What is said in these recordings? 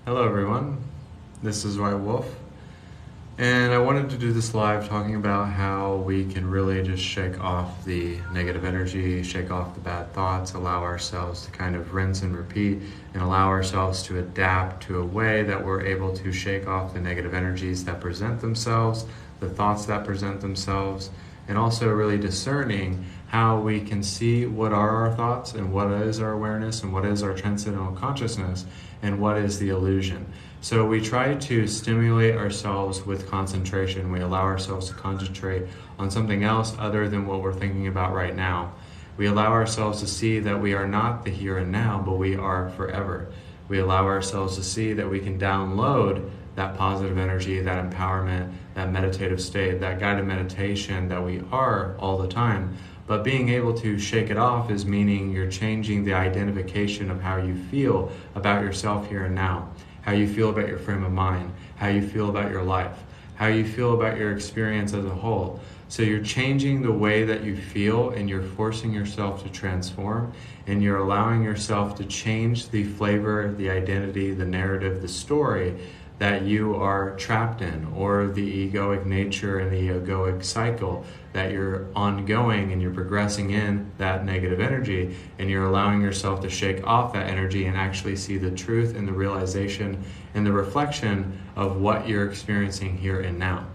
Hello everyone, this is White Wolf, and I wanted to do this live talking about how we can really just shake off the negative energy, shake off the bad thoughts, allow ourselves to kind of rinse and repeat, and allow ourselves to adapt to a way that we're able to shake off the negative energies that present themselves, the thoughts that present themselves, and also really discerning how we can see what are our thoughts and what is our awareness and what is our transcendental consciousness and what is the illusion. So we try to stimulate ourselves with concentration. We allow ourselves to concentrate on something else other than what we're thinking about right now. We allow ourselves to see that we are not the here and now, but we are forever. We allow ourselves to see that we can download that positive energy, that empowerment, that meditative state, that guided meditation that we are all the time. But being able to shake it off is meaning you're changing the identification of how you feel about yourself here and now, how you feel about your frame of mind, how you feel about your life, how you feel about your experience as a whole. So you're changing the way that you feel, and you're forcing yourself to transform, and you're allowing yourself to change the flavor, the identity, the narrative, the story that you are trapped in, or the egoic nature and the egoic cycle that you're ongoing, and you're progressing in that negative energy, and you're allowing yourself to shake off that energy and actually see the truth and the realization and the reflection of what you're experiencing here and now.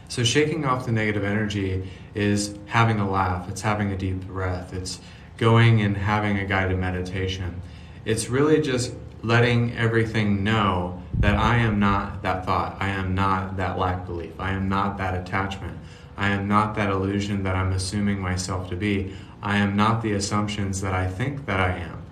So shaking off the negative energy is having a laugh, it's having a deep breath, it's going and having a guided meditation. It's really just letting everything know that I am not that thought, I am not that lack belief, I am not that attachment, I am not that illusion that I'm assuming myself to be, I am not the assumptions that I think that I am.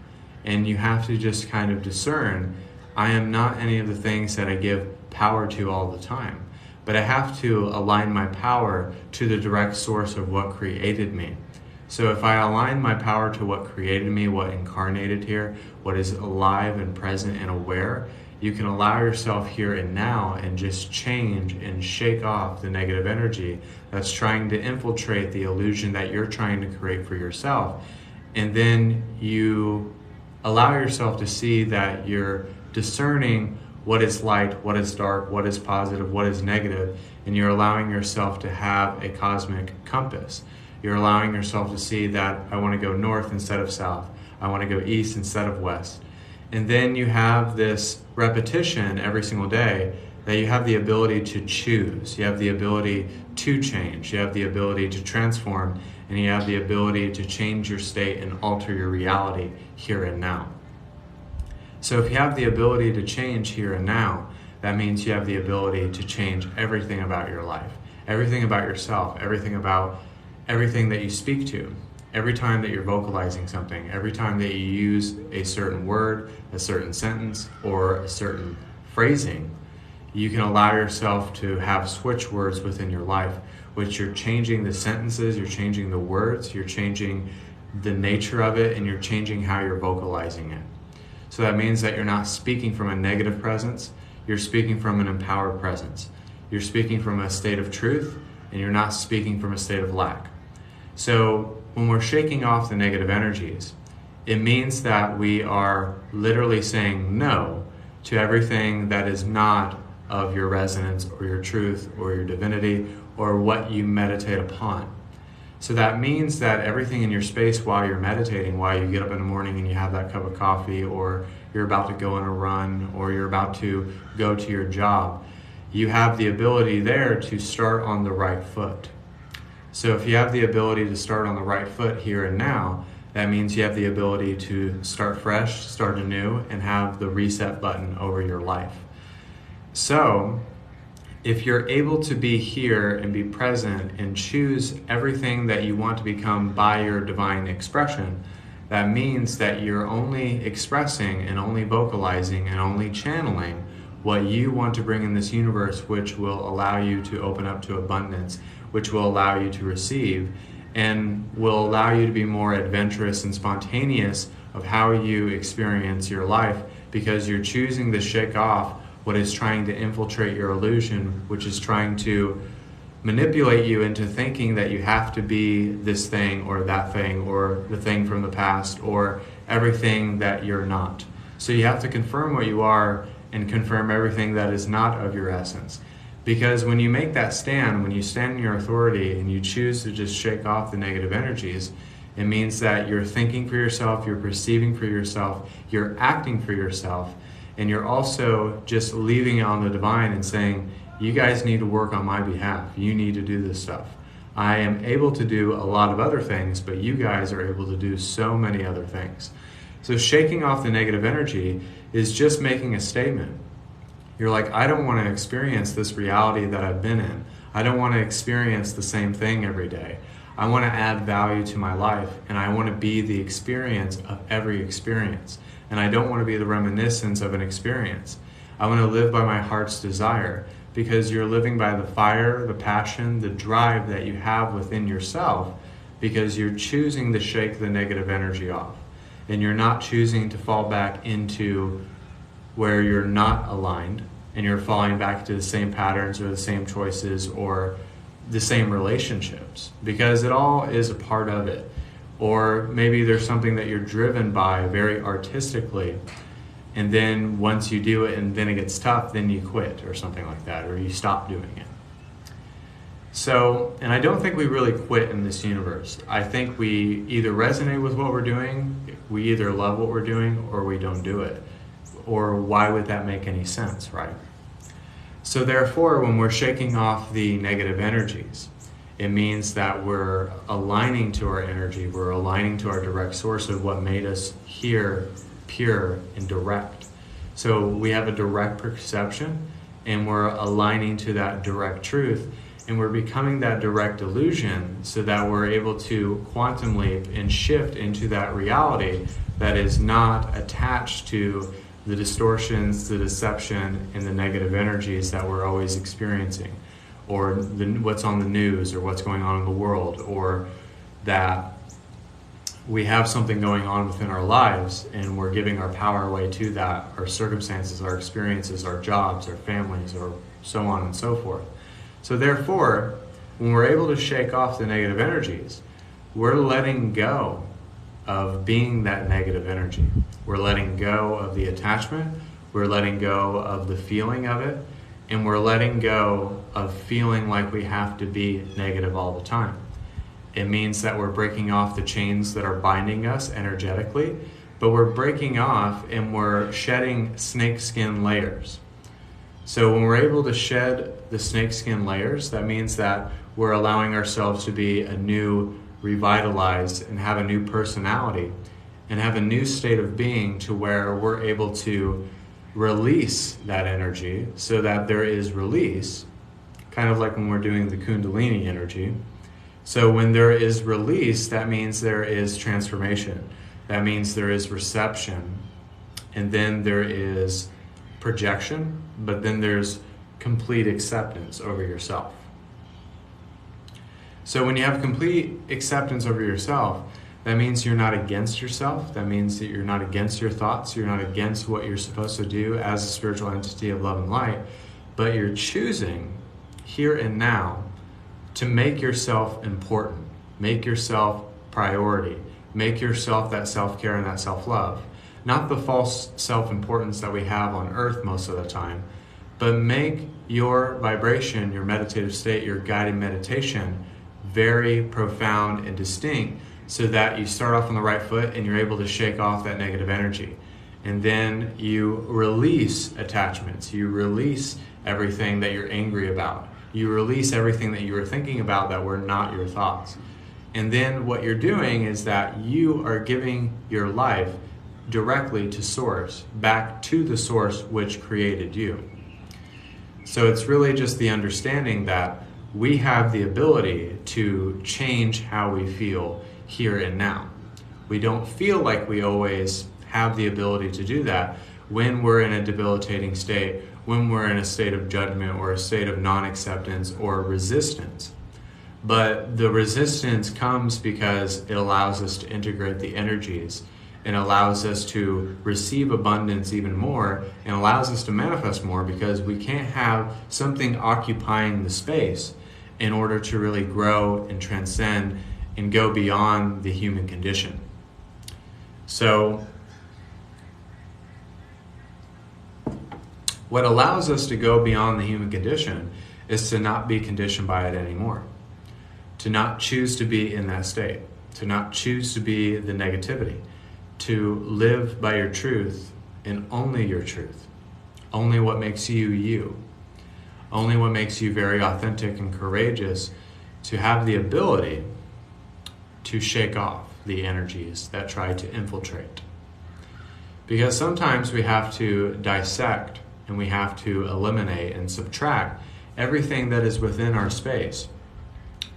And you have to just kind of discern, I am not any of the things that I give power to all the time, but I have to align my power to the direct source of what created me. So if I align my power to what created me, what incarnated here, what is alive and present and aware, you can allow yourself here and now and just change and shake off the negative energy that's trying to infiltrate the illusion that you're trying to create for yourself. And then you allow yourself to see that you're discerning what is light, what is dark, what is positive, what is negative, and you're allowing yourself to have a cosmic compass. You're allowing yourself to see that I want to go north instead of south. I want to go east instead of west. And then you have this repetition every single day that you have the ability to choose. You have the ability to change. You have the ability to transform. And you have the ability to change your state and alter your reality here and now. So if you have the ability to change here and now, that means you have the ability to change everything about your life, everything about yourself, everything that you speak to, every time that you're vocalizing something, every time that you use a certain word, a certain sentence, or a certain phrasing, you can allow yourself to have switch words within your life, which you're changing the sentences, you're changing the words, you're changing the nature of it, and you're changing how you're vocalizing it. So that means that you're not speaking from a negative presence, you're speaking from an empowered presence. You're speaking from a state of truth, and you're not speaking from a state of lack. So when we're shaking off the negative energies, it means that we are literally saying no to everything that is not of your resonance or your truth or your divinity or what you meditate upon. So that means that everything in your space while you're meditating, while you get up in the morning and you have that cup of coffee, or you're about to go on a run, or you're about to go to your job, you have the ability there to start on the right foot. So if you have the ability to start on the right foot here and now, that means you have the ability to start fresh, start anew, and have the reset button over your life. So if you're able to be here and be present and choose everything that you want to become by your divine expression, that means that you're only expressing and only vocalizing and only channeling what you want to bring in this universe, which will allow you to open up to abundance, which will allow you to receive, and will allow you to be more adventurous and spontaneous of how you experience your life, because you're choosing to shake off what is trying to infiltrate your illusion, which is trying to manipulate you into thinking that you have to be this thing or that thing or the thing from the past or everything that you're not. So you have to confirm what you are and confirm everything that is not of your essence. Because when you make that stand, when you stand in your authority and you choose to just shake off the negative energies, it means that you're thinking for yourself, you're perceiving for yourself, you're acting for yourself, and you're also just leaving it on the divine and saying, you guys need to work on my behalf. You need to do this stuff. I am able to do a lot of other things, but you guys are able to do so many other things. So shaking off the negative energy is just making a statement. You're like, I don't want to experience this reality that I've been in. I don't want to experience the same thing every day. I want to add value to my life, and I want to be the experience of every experience. And I don't want to be the reminiscence of an experience. I want to live by my heart's desire, because you're living by the fire, the passion, the drive that you have within yourself, because you're choosing to shake the negative energy off. And you're not choosing to fall back into where you're not aligned, and you're falling back to the same patterns or the same choices or the same relationships, because it all is a part of it. Or maybe there's something that you're driven by very artistically, and then once you do it and then it gets tough, then you quit or something like that, or you stop doing it. So, and I don't think we really quit in this universe. I think we either resonate with what we're doing, we either love what we're doing, or we don't do it. Or why would that make any sense, right? So therefore, when we're shaking off the negative energies, it means that we're aligning to our energy, we're aligning to our direct source of what made us here, pure and direct. So we have a direct perception, and we're aligning to that direct truth, and we're becoming that direct illusion so that we're able to quantum leap and shift into that reality that is not attached to the distortions, the deception, and the negative energies that we're always experiencing, or what's on the news, or what's going on in the world, or that we have something going on within our lives and we're giving our power away to that, our circumstances, our experiences, our jobs, our families, or so on and so forth. So therefore, when we're able to shake off the negative energies, we're letting go of being that negative energy. We're letting go of the attachment, we're letting go of the feeling of it, and we're letting go of feeling like we have to be negative all the time. It means that we're breaking off the chains that are binding us energetically, but we're breaking off and we're shedding snakeskin layers. So when we're able to shed the snakeskin layers, that means that we're allowing ourselves to be a new, revitalized, and have a new personality, and have a new state of being to where we're able to release that energy so that there is release, kind of like when we're doing the Kundalini energy. So when there is release, that means there is transformation. That means there is reception, and then there is projection, but then there's complete acceptance over yourself. So when you have complete acceptance over yourself, that means you're not against yourself. That means that you're not against your thoughts. You're not against what you're supposed to do as a spiritual entity of love and light, but you're choosing here and now to make yourself important, make yourself priority, make yourself that self-care and that self-love. Not the false self-importance that we have on earth most of the time, but make your vibration, your meditative state, your guided meditation very profound and distinct, so that you start off on the right foot and you're able to shake off that negative energy. And then you release attachments, you release everything that you're angry about, you release everything that you were thinking about that were not your thoughts. And then what you're doing is that you are giving your life directly to source, back to the source which created you. So it's really just the understanding that we have the ability to change how we feel here and now. We don't feel like we always have the ability to do that when we're in a debilitating state, when we're in a state of judgment or a state of non-acceptance or resistance. But the resistance comes because it allows us to integrate the energies and allows us to receive abundance even more and allows us to manifest more, because we can't have something occupying the space in order to really grow and transcend and go beyond the human condition. So What allows us to go beyond the human condition is to not be conditioned by it anymore, to not choose to be in that state, to not choose to be the negativity, to live by your truth and only your truth, only what makes you you, only what makes you very authentic and courageous, to have the ability to shake off the energies that try to infiltrate. Because sometimes we have to dissect and we have to eliminate and subtract everything that is within our space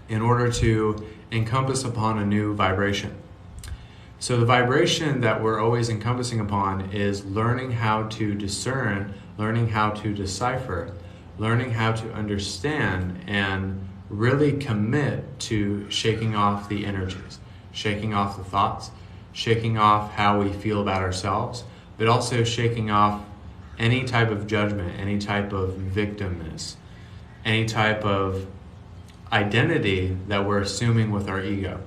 in order to encompass upon a new vibration. So the vibration that we're always encompassing upon is learning how to discern, learning how to decipher, learning how to understand, and really commit to shaking off the energies, shaking off the thoughts, shaking off how we feel about ourselves, but also shaking off any type of judgment, any type of victimness, any type of identity that we're assuming with our ego.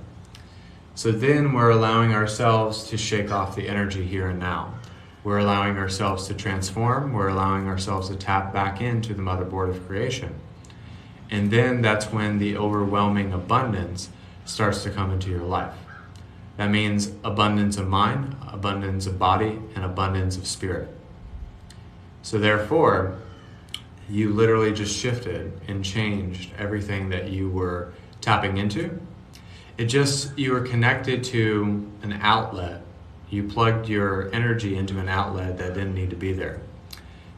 So then we're allowing ourselves to shake off the energy here and now. We're allowing ourselves to transform. We're allowing ourselves to tap back into the motherboard of creation. And then that's when the overwhelming abundance starts to come into your life. That means abundance of mind, abundance of body, and abundance of spirit. So therefore, you literally just shifted and changed everything that you were tapping into. You were connected to an outlet. You plugged your energy into an outlet that didn't need to be there.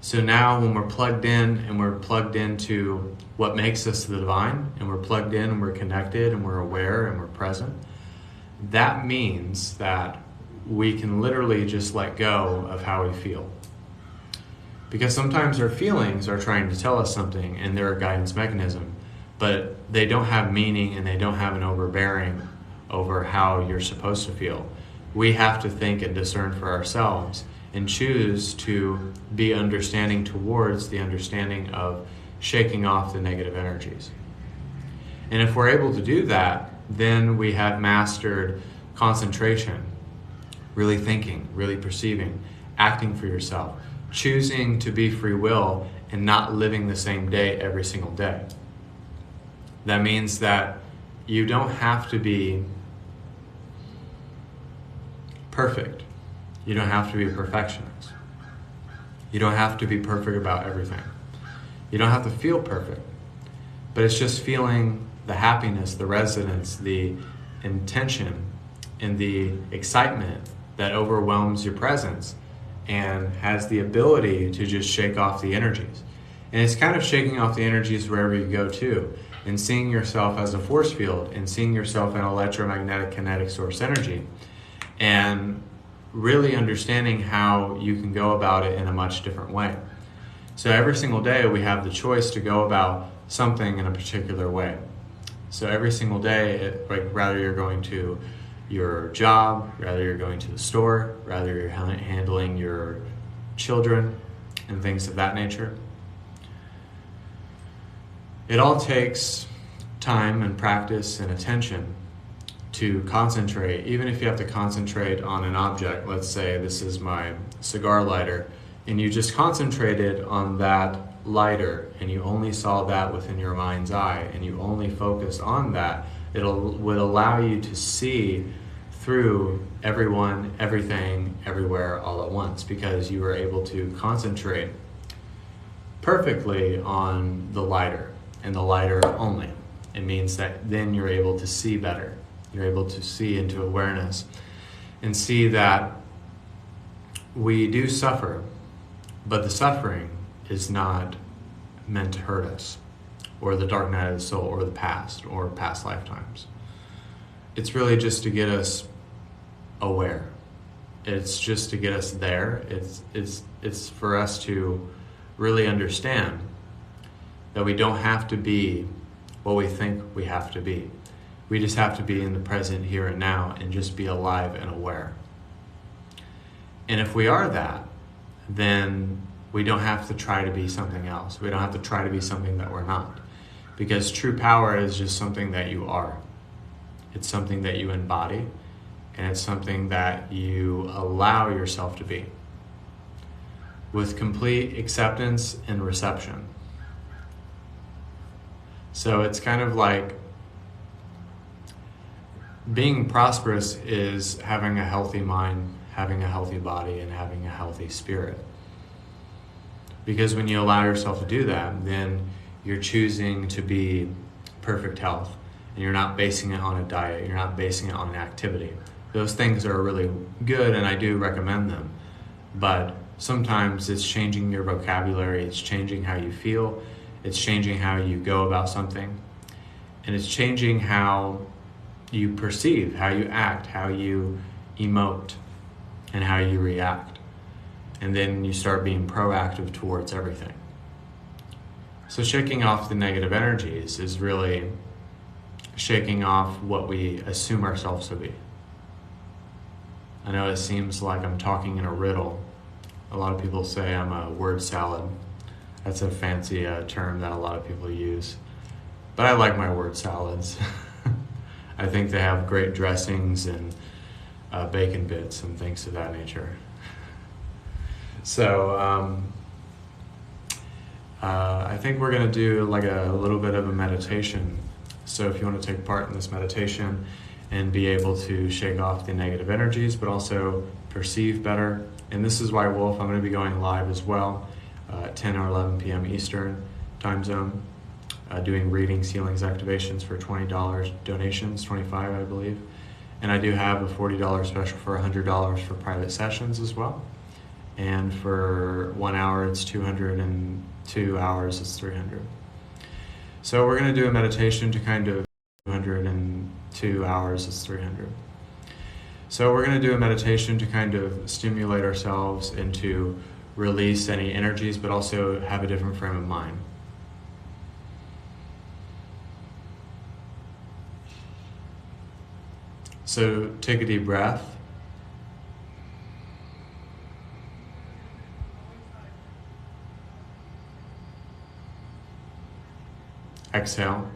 So now when we're plugged in and we're plugged into what makes us the divine, and we're plugged in and we're connected and we're aware and we're present, that means that we can literally just let go of how we feel. Because sometimes our feelings are trying to tell us something and they're a guidance mechanism, but they don't have meaning and they don't have an overbearing over how you're supposed to feel. We have to think and discern for ourselves and choose to be understanding towards the understanding of shaking off the negative energies. And if we're able to do that, then we have mastered concentration, really thinking, really perceiving, acting for yourself, choosing to be free will and not living the same day every single day. That means that you don't have to be perfect. You don't have to be a perfectionist. You don't have to be perfect about everything. You don't have to feel perfect. But it's just feeling the happiness, the resonance, the intention, and the excitement that overwhelms your presence and has the ability to just shake off the energies. And it's kind of shaking off the energies wherever you go to, and seeing yourself as a force field and seeing yourself an electromagnetic kinetic source energy, and really understanding how you can go about it in a much different way. So every single day we have the choice to go about something in a particular way. So every single day, rather you're going to your job, rather you're going to the store, rather you're handling your children and things of that nature. It all takes time and practice and attention to concentrate. Even if you have to concentrate on an object, let's say this is my cigar lighter, and you just concentrated on that lighter and you only saw that within your mind's eye and you only focused on that, would allow you to see through everyone, everything, everywhere, all at once, because you were able to concentrate perfectly on the lighter and the lighter only. It means that then you're able to see better. You're able to see into awareness and see that we do suffer, but the suffering is not meant to hurt us, or the dark night of the soul, or the past, or past lifetimes. It's really just to get us aware. It's just to get us there. It's for us to really understand that we don't have to be what we think we have to be. We just have to be in the present here and now and just be alive and aware. And if we are that, then we don't have to try to be something else. We don't have to try to be something that we're not. Because true power is just something that you are. It's something that you embody, and it's something that you allow yourself to be. with complete acceptance and reception. So it's kind of like being prosperous is having a healthy mind, having a healthy body, and having a healthy spirit. Because when you allow yourself to do that, then you're choosing to be perfect health. And you're not basing it on a diet. You're not basing it on an activity. Those things are really good, and I do recommend them. But sometimes it's changing your vocabulary. It's changing how you feel. It's changing how you go about something. And it's changing how you perceive, how you act, how you emote, and how you react. And then you start being proactive towards everything. So shaking off the negative energies is really shaking off what we assume ourselves to be. I know it seems like I'm talking in a riddle. A lot of people say I'm a word salad. That's a fancy term that a lot of people use. But I like my word salads. I think they have great dressings and bacon bits and things of that nature. So I think we're going to do like a little bit of a meditation. So if you want to take part in this meditation and be able to shake off the negative energies, but also perceive better. And this is White Wolf. I'm going to be going live as well at 10 or 11 p.m. Eastern time zone, doing readings, healings, activations for $20 donations, $25 I believe. And I do have a $40 special for $100 for private sessions as well. And for 1 hour it's 200, and 2 hours it's 300. So we're going to do a meditation to kind of 202 hours is 300. So we're going to do a meditation to kind of stimulate ourselves and to release any energies, but also have a different frame of mind. So take a deep breath. Exhale.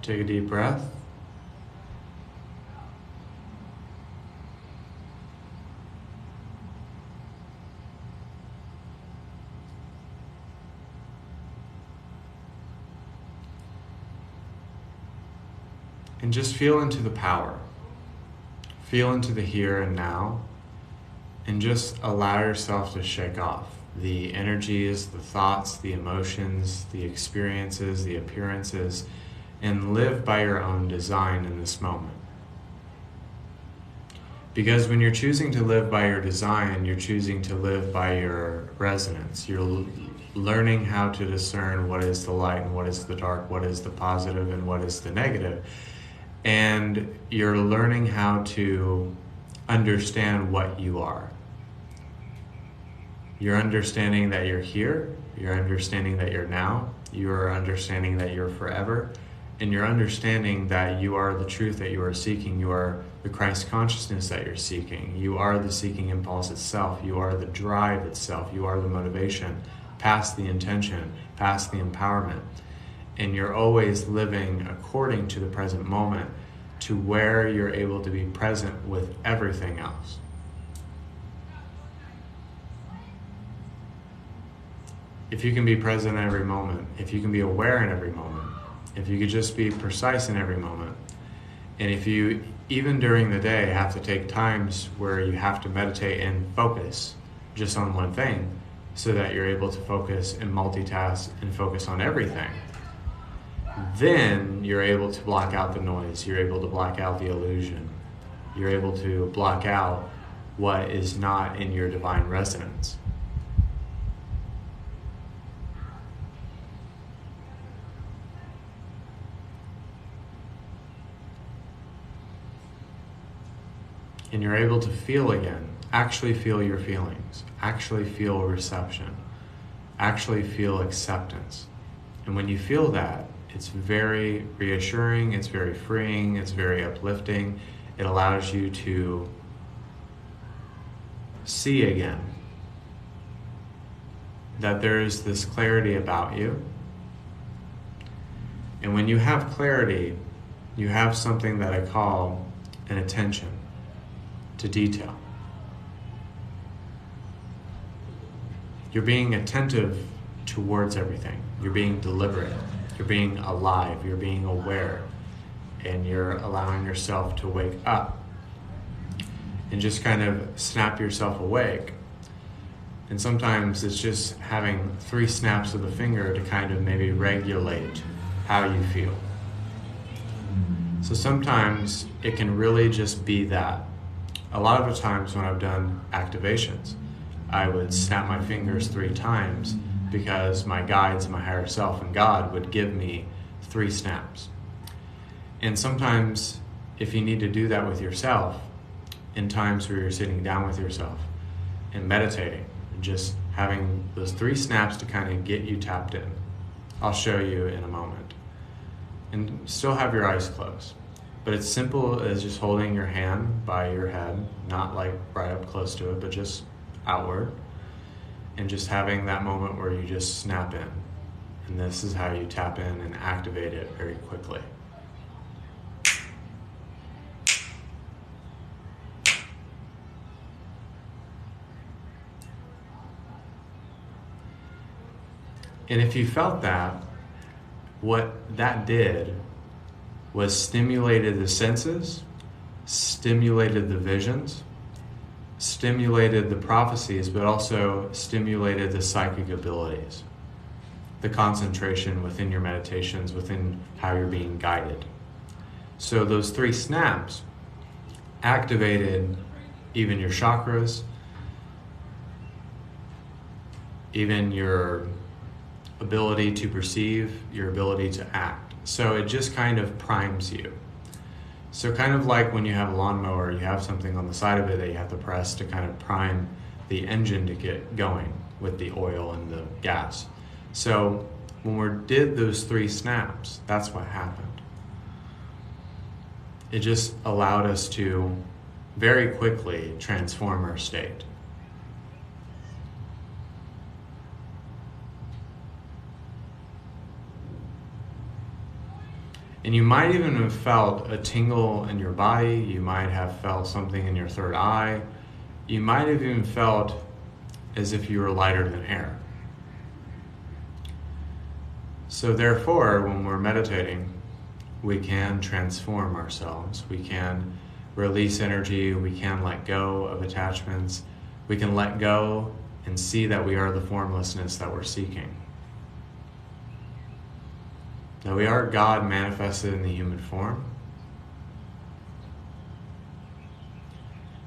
Take a deep breath. And just feel into the power. Feel into the here and now. And just allow yourself to shake off the energies, the thoughts, the emotions, the experiences, the appearances, and live by your own design in this moment. Because when you're choosing to live by your design, you're choosing to live by your resonance. You're learning how to discern what is the light and what is the dark, what is the positive and what is the negative. And you're learning how to understand what you are. You're understanding that you're here, you're understanding that you're now, you're understanding that you're forever, and you're understanding that you are the truth that you are seeking, you are the Christ consciousness that you're seeking, you are the seeking impulse itself, you are the drive itself, you are the motivation, past the intention, past the empowerment. And you're always living according to the present moment, to where you're able to be present with everything else. If you can be present in every moment, if you can be aware in every moment, if you could just be precise in every moment, and if you, even during the day, have to take times where you have to meditate and focus just on one thing, so that you're able to focus and multitask and focus on everything, then you're able to block out the noise, you're able to block out the illusion, you're able to block out what is not in your divine resonance. And you're able to feel again, actually feel your feelings, actually feel reception, actually feel acceptance. And when you feel that, it's very reassuring, it's very freeing, it's very uplifting. It allows you to see again that there is this clarity about you. And when you have clarity, you have something that I call an attention. to detail. You're being attentive towards everything. You're being deliberate. You're being alive. You're being aware. And you're allowing yourself to wake up and just kind of snap yourself awake. And sometimes it's just having 3 snaps of the finger to kind of maybe regulate how you feel. So sometimes it can really just be that. A lot of the times when I've done activations, I would snap my fingers 3 times because my guides, my higher self, and God would give me 3 snaps. And sometimes if you need to do that with yourself, in times where you're sitting down with yourself and meditating, just having those 3 snaps to kind of get you tapped in. I'll show you in a moment. And still have your eyes closed. But it's simple as just holding your hand by your head, not like right up close to it, but just outward. And just having that moment where you just snap in. And this is how you tap in and activate it very quickly. And if you felt that, what that did was stimulated the senses, stimulated the visions, stimulated the prophecies, but also stimulated the psychic abilities, the concentration within your meditations, within how you're being guided. So those 3 snaps activated even your chakras, even your ability to perceive, your ability to act. So it just kind of primes you. So kind of like when you have a lawnmower, you have something on the side of it that you have to press to kind of prime the engine to get going with the oil and the gas. So when we did those 3 snaps, that's what happened. It just allowed us to very quickly transform our state. And you might even have felt a tingle in your body. You might have felt something in your third eye. You might have even felt as if you were lighter than air. So therefore, when we're meditating, we can transform ourselves. We can release energy. We can let go of attachments. We can let go and see that we are the formlessness that we're seeking. Now we are God manifested in the human form.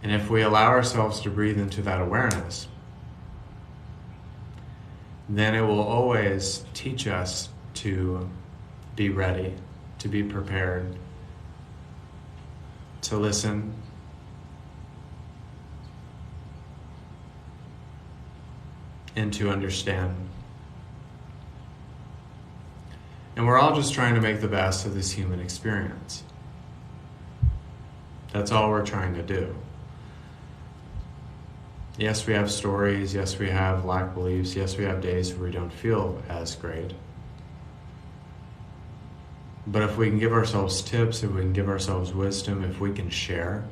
And if we allow ourselves to breathe into that awareness, then it will always teach us to be ready, to be prepared, to listen, and to understand. And we're all just trying to make the best of this human experience. That's all we're trying to do. Yes, we have stories. Yes, we have lack beliefs. Yes, we have days where we don't feel as great. But if we can give ourselves tips, if we can give ourselves wisdom, if we can share,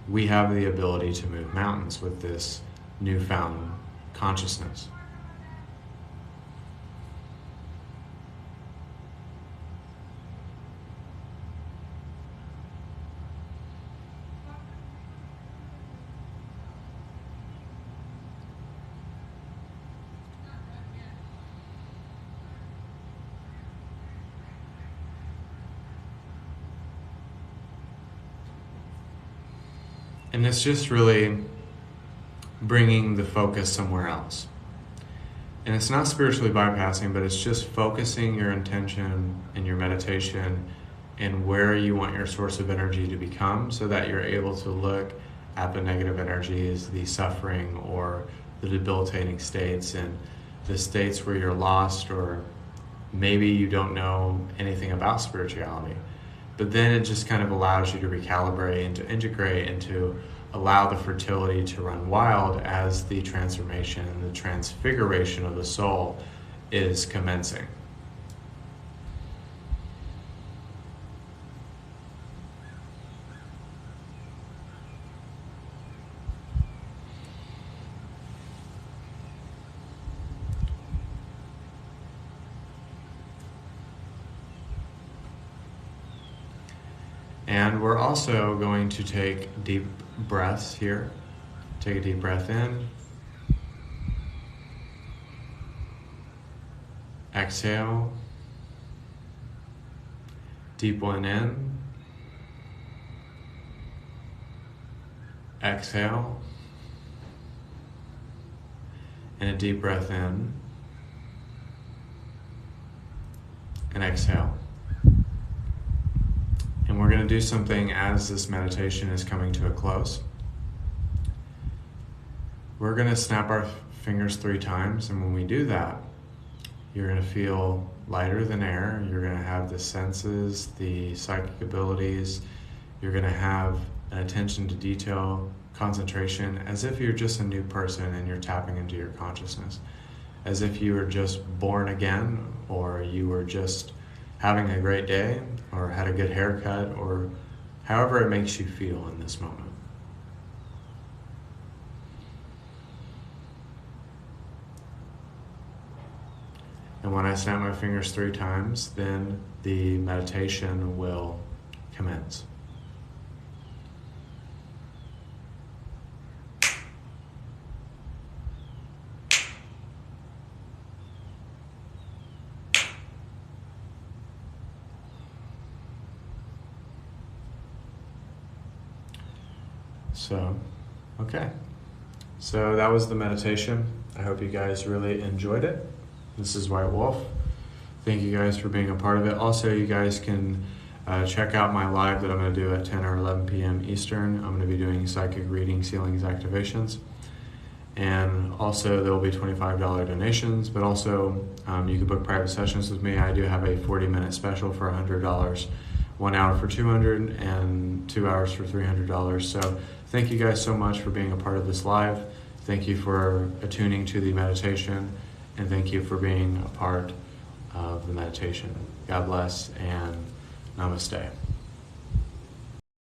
we have the ability to move mountains with this newfound consciousness. And it's just really bringing the focus somewhere else. And it's not spiritually bypassing, but it's just focusing your intention and your meditation and where you want your source of energy to become, so that you're able to look at the negative energies, the suffering, or the debilitating states, and the states where you're lost, or maybe you don't know anything about spirituality. But then it just kind of allows you to recalibrate and to integrate and to allow the fertility to run wild as the transformation and the transfiguration of the soul is commencing. And we're also going to take deep breaths here. Take a deep breath in. Exhale. Deep one in. Exhale. And a deep breath in. And exhale. And we're going to do something as this meditation is coming to a close. We're going to snap our fingers 3 times, and when we do that, you're going to feel lighter than air. You're going to have the senses, the psychic abilities. You're going to have an attention to detail, concentration, as if you're just a new person and you're tapping into your consciousness. As if you were just born again, or you were just having a great day, or had a good haircut, or however it makes you feel in this moment. And when I snap my fingers 3 times, then the meditation will commence. Okay. So that was the meditation. I hope you guys really enjoyed it. This is White Wolf. Thank you guys for being a part of it. Also, you guys can check out my live that I'm going to do at 10 or 11 p.m. Eastern. I'm going to be doing psychic readings, healings, activations. And also there will be $25 donations, but also you can book private sessions with me. I do have a 40-minute special for $100, 1 hour for $200 and 2 hours for $300. So thank you guys so much for being a part of this live. Thank you for attuning to the meditation, and thank you for being a part of the meditation. God bless and namaste.